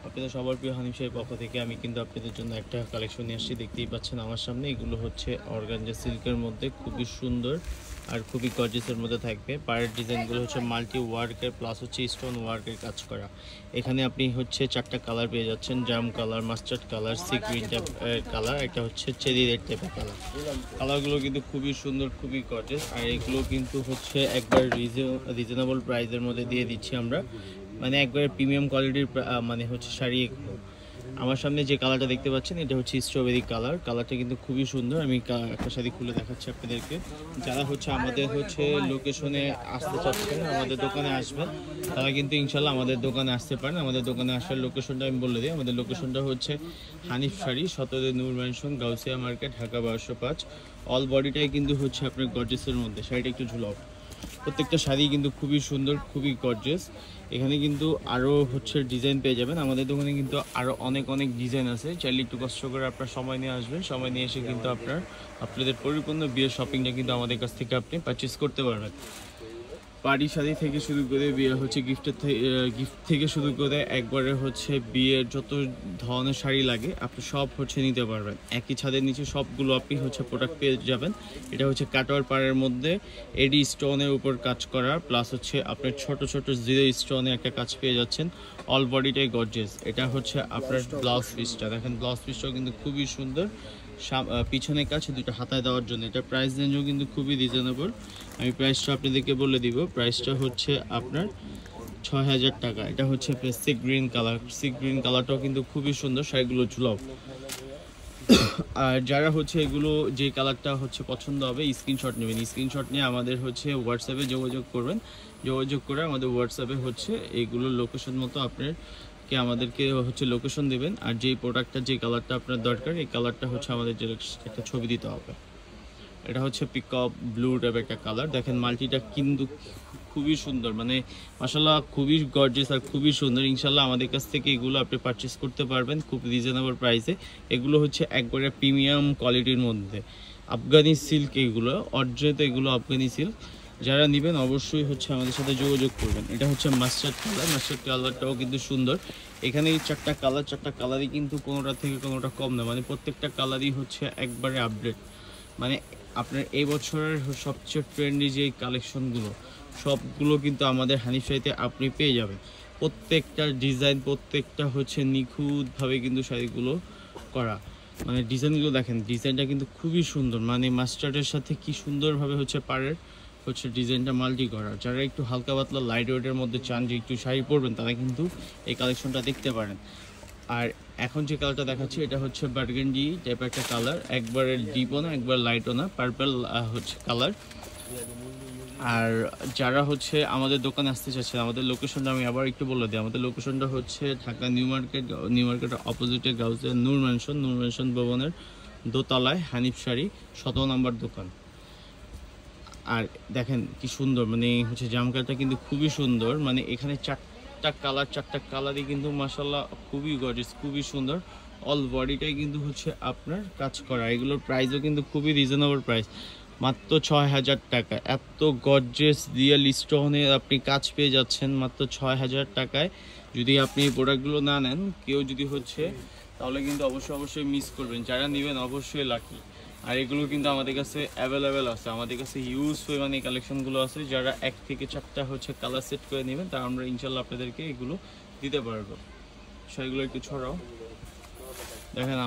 আপনাদের সবার প্রিয় হানিফ শাড়ির পক্ষ থেকে আমি কিন্তু আপনাদের জন্য একটা কালেকশন নিয়ে আসছি। দেখতেই পাচ্ছেন আমার সামনে, এগুলো হচ্ছে অর্গানজা সিল্কের মধ্যে খুবই সুন্দর আর খুবই গর্জিয়াসের মধ্যে থাকবে। পায়ের ডিজাইনগুলো হচ্ছে মাল্টি ওয়ার্কের প্লাস হচ্ছে স্টোন ওয়ার্কের কাজ করা। এখানে আপনি হচ্ছে 4টা কালার পেয়ে যাচ্ছেন, জাম colour, mustard colour, sea green type colour, একটা হচ্ছে চেরি রেড টাইপের কালার। কালারগুলো কিন্তু খুবই সুন্দর, খুবই গর্জিয়াস। আর এগুলো কিন্তু হচ্ছে একবার রিজনেবল প্রাইসের মধ্যে দিয়ে দিচ্ছি আমরা, মানে একবারে প্রিমিয়াম কোয়ালিটির মানে হচ্ছে শাড়ি। আমার সামনে যে কালারটা দেখতে পাচ্ছেন এটা হচ্ছে স্ট্রবেরি কালার। কালারটা কিন্তু খুবই সুন্দর। আমি একটা শাড়ি খুলে দেখাচ্ছি আপনাদেরকে। যারা হচ্ছে আমাদের হচ্ছে লোকেশনে আসতে চাচ্ছেন, আমাদের দোকানে আসবেন, তারা কিন্তু ইনশাল্লাহ আমাদের দোকানে আসতে পারেন। আমাদের দোকানে আসার লোকেশনটা আমি বলে দিই। আমাদের লোকেশনটা হচ্ছে Hanif Sari, 17 Noor Mansion, Gausia Market, Dhaka 1205। All বডিটাই কিন্তু হচ্ছে আপনার গর্জিয়াসের মধ্যে। শাড়িটা একটু ঝুলাও। প্রত্যেকটা শাড়ি কিন্তু খুবই সুন্দর, খুবই গর্জিয়াস। এখানে কিন্তু আরও হচ্ছে ডিজাইন পেয়ে যাবেন। আমাদের দোকানে কিন্তু আরও অনেক অনেক ডিজাইন আছে। চাইলে একটু কষ্ট করে আপনার সময় নিয়ে আসবেন। সময় নিয়ে এসে কিন্তু আপনাদের পরিপূর্ণ বিয়ের শপিংটা কিন্তু আমাদের কাছ থেকে আপনি পারচেস করতে পারবেন। পার্টি শাড়ি থেকে শুরু করে বিয়ে হচ্ছে গিফট থেকে শুরু করে একবারে হচ্ছে বিয়ের যত ধরনের শাড়ি লাগে আপনি সব হচ্ছে নিতে পারবেন। একই ছাদের নিচে সবগুলো আপনি হচ্ছে প্রোডাক্ট পেয়ে যাবেন। এটা হচ্ছে কাটওয়ার পাড়ের মধ্যে এডি স্টোনের উপর কাজ করা, প্লাস হচ্ছে আপনার ছোট ছোট জিরো স্টোনে একটা কাজ পেয়ে যাচ্ছেন। অল বডিটাই গর্জিয়াস। এটা হচ্ছে আপনার ব্লাউজ পিসটা, দেখেন ব্লাউজ পিসটাও কিন্তু খুবই সুন্দর। পিছনে কাছে দুটো হাতায় দেওয়ার জন্য। এটা প্রাইস রেঞ্জও কিন্তু খুবই রিজনেবল। আমি প্রাইসটা আপনাদেরকে বলে দিব। প্রাইসটা হচ্ছে আপনার 6000 টাকা। এটা হচ্ছে sea green colour. Sea green কালারটাও কিন্তু খুবই সুন্দর। শাড়িগুলো ঝুলাও। আর যারা হচ্ছে এগুলো যে কালারটা হচ্ছে পছন্দ হবে স্ক্রিনশট নেবেন। স্ক্রিনশট নিয়ে আমাদের হচ্ছে হোয়াটসঅ্যাপে যোগাযোগ করবেন। যোগাযোগ করে আমাদের হোয়াটসঅ্যাপে হচ্ছে এইগুলো লোকেশন মতো আমাদেরকে হচ্ছে লোকেশন দেবেন। আর যেই প্রোডাক্টটা যে কালারটা আপনার দরকার এই কালারটা হচ্ছে আমাদের যে একটা ছবি দিতে হবে। এটা হচ্ছে পিকক ব্লু টাইপের একটা কালার। দেখেন মাল্টিটা কিন্তু খুবই সুন্দর, মানে মাশাআল্লাহ খুবই গর্জিয়াস আর খুবই সুন্দর। ইনশাআল্লাহ আমাদের কাছ থেকে এগুলো আপনি পারচেস করতে পারবেন খুব রিজনেবল প্রাইসে। এগুলো হচ্ছে একবারে প্রিমিয়াম কোয়ালিটির মধ্যে আফগানি সিল্ক। এগুলো অরিজিনাল, এগুলো আফগানি সিল্ক। যারা নেবেন অবশ্যই হচ্ছে আমাদের সাথে যোগাযোগ করবেন। এটা হচ্ছে মাস্টার্ড কালার। মাস্টার্ড কালারটাও কিন্তু সুন্দর। এখানে এই 4টা কালার, 4টা কালারই কিন্তু কোনোটা থেকে কোনোটা কম না, মানে প্রত্যেকটা কালারই হচ্ছে একবারে আপডেট। মানে আপনার এই বছরের সবচেয়ে ট্রেন্ডি যে কালেকশনগুলো সবগুলো কিন্তু আমাদের হানিফ শাড়িতে আপনি পেয়ে যাবেন। প্রত্যেকটা ডিজাইন, প্রত্যেকটা হচ্ছে নিখুঁতভাবে কিন্তু শাড়িগুলো করা। মানে ডিজাইনগুলো দেখেন, ডিজাইনটা কিন্তু খুবই সুন্দর। মানে মাস্টার্ডের সাথে কি সুন্দরভাবে হচ্ছে পাড়ের হচ্ছে ডিজাইনটা মাল্টি করা। যারা একটু হালকা পাতলা লাইট ওয়েটের মধ্যে চান যে একটু শাড়ি পরবেন, তারা কিন্তু এই কালেকশনটা দেখতে পারেন। আর এখন যে কালারটা দেখাচ্ছি এটা হচ্ছে বার্গেন্ডি টাইপের একটা কালার। একবারে ডিপও না, একবার লাইটও না, পার্পল হচ্ছে কালার। আর যারা হচ্ছে আমাদের দোকানে আসতে চাচ্ছেন, আমাদের লোকেশনটা আমি আবার একটু বলে দিই। আমাদের লোকেশনটা হচ্ছে ঢাকা নিউ মার্কেটের অপোজিটে গাউসিয়া নূর ম্যানশন ভবনের দোতলায় হানিফ শাড়ি 17 নম্বর দোকান। আর দেখেন কি সুন্দর, মানে হচ্ছে জামকাটা কিন্তু খুবই সুন্দর। মানে এখানে 4টা কালার, 4টা কালারই কিন্তু মাশাআল্লাহ খুবই গর্জিয়াস, খুবই সুন্দর। অল বডিটাই কিন্তু হচ্ছে আপনার কাজ করা। এগুলোর প্রাইসও কিন্তু খুবই রিজনেবল প্রাইস, মাত্র 6000 টাকা। এত গর্জিয়াস রিয়েল স্টোনে আপনি কাজ পেয়ে যাচ্ছেন মাত্র 6000 টাকায়। যদি আপনি এই প্রোডাক্টগুলো না নেন, কেউ যদি হচ্ছে, তাহলে কিন্তু অবশ্যই মিস করবেন। যারা নেবেন অবশ্যই লাকি। আর এগুলো কিন্তু আমাদের কাছে অ্যাভেলেবেল আছে। আমাদের কাছে হিউজ পরিমাণে কালেকশনগুলো আছে। যারা 1 থেকে 4টা হচ্ছে কালার সেট করে নেবেন, তা আমরা ইনশাল্লাহ আপনাদেরকে এগুলো দিতে পারবো। সেগুলো একটু ছড়াও। দেখেন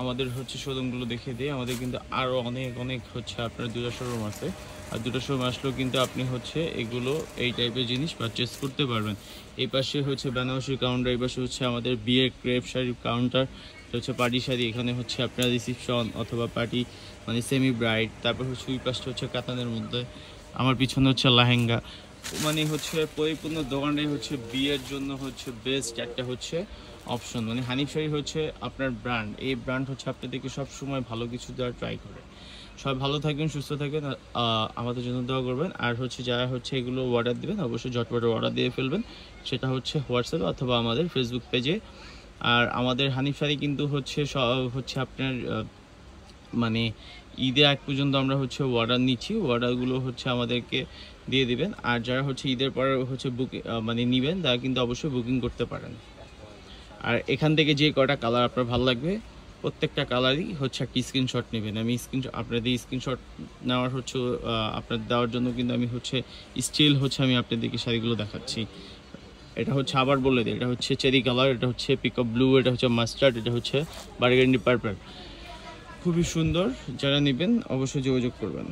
আমাদের হচ্ছে শোরুমগুলো দেখিয়ে দিই। আমাদের কিন্তু আরও অনেক হচ্ছে আপনার 2টা শোরুম আছে। আর 2টা শোরুম আসলেও কিন্তু আপনি হচ্ছে এগুলো এই টাইপের জিনিস পারচেস করতে পারবেন। এই পাশে হচ্ছে বেনারসি কাউন্টার, এই পাশে হচ্ছে আমাদের বিয়ের ক্রেপ শাড়ির কাউন্টার, হচ্ছে পার্টি শাড়ি। এখানে হচ্ছে আপনার রিসিপশন অথবা পার্টি মানে সেমি ব্রাইড। তারপর হচ্ছে ওই পাশটা হচ্ছে কাতানের মধ্যে, আমার পিছনে হচ্ছে লেহেঙ্গা। মানে হচ্ছে পরিপূর্ণ দোকানটাই হচ্ছে বিয়ের জন্য হচ্ছে বেস্ট একটা হচ্ছে অপশন। মানে হানিফ শাড়ি হচ্ছে আপনার ব্র্যান্ড। এই ব্র্যান্ড হচ্ছে আপনাদেরকে সবসময় ভালো কিছু দেওয়ার ট্রাই করে। সবাই ভালো থাকবেন, সুস্থ থাকবেন, আমাদের জন্য দোয়া করবেন। আর হচ্ছে যারা হচ্ছে এগুলো অর্ডার দেবেন অবশ্যই ঝটপট অর্ডার দিয়ে ফেলবেন, সেটা হচ্ছে হোয়াটসঅ্যাপে অথবা আমাদের ফেসবুক পেজে। আর আমাদের হানিফ শাড়ি কিন্তু হচ্ছে আপনার মানে ঈদের আগ পর্যন্ত আমরা হচ্ছে অর্ডার নিচ্ছি। অর্ডারগুলো হচ্ছে আমাদেরকে দিয়ে দিবেন। আর যারা হচ্ছে ঈদের পরে হচ্ছে মানে নেবেন, তারা কিন্তু অবশ্যই বুকিং করতে পারেন। আর এখান থেকে যে কয়টা কালার আপনার ভালো লাগবে প্রত্যেকটা কালারই হচ্ছে একটা স্ক্রিনশট নেবেন। আমি আপনাদের স্ক্রিনশট নেওয়ার হচ্ছে আপনার দেওয়ার জন্য কিন্তু আমি হচ্ছে স্টিল হচ্ছে আমি আপনাদেরকে শাড়িগুলো দেখাচ্ছি। এটা হচ্ছে আবার বলে দিই, এটা হচ্ছে চেরি কালার, এটা হচ্ছে পিকআপ ব্লু, এটা হচ্ছে মাস্টার্ড, এটা হচ্ছে বার্গান্ডি পার্পল। খুবই সুন্দর, যারা নেবেন অবশ্যই যোগাযোগ করবেন।